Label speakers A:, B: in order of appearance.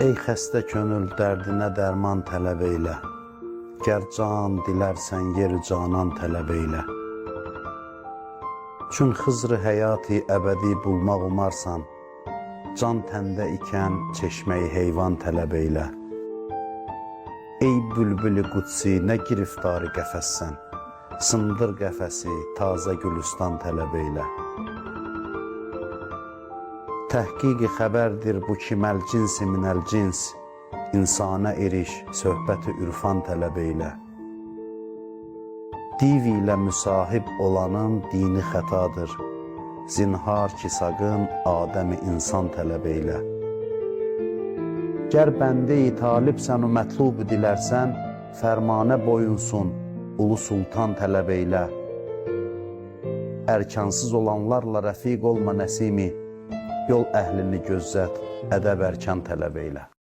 A: Ey xəstə könül dərdinə dərman tələb eylə. Gər can dilərsən yeri canan tələb eylə. Çün xızrı həyati əbədi bulmaq umarsan, can təndə ikən çeşməyi heyvan tələb eylə. Ey bülbülü qudsi nə giriftarı qəfəssən, sındır qəfəsi tazə gülüstan tələb eylə. Təhqiqi xəbərdir bu ki məl cinsi minəl cins, insana eriş, söhbəti ürfan tələb eylə. Div ilə müsahib olanın dini xətadır, zinhar ki saqın Adəmi insan tələb eylə. Gər bəndə-i talibsən o mətlubu dilərsən, fərmanə boyunsun, ulu sultan tələb eylə. Ərkansız olanlarla rəfiq olma nəsimi, yol əhlini gözzət, ədəb ərkan tələb eylə.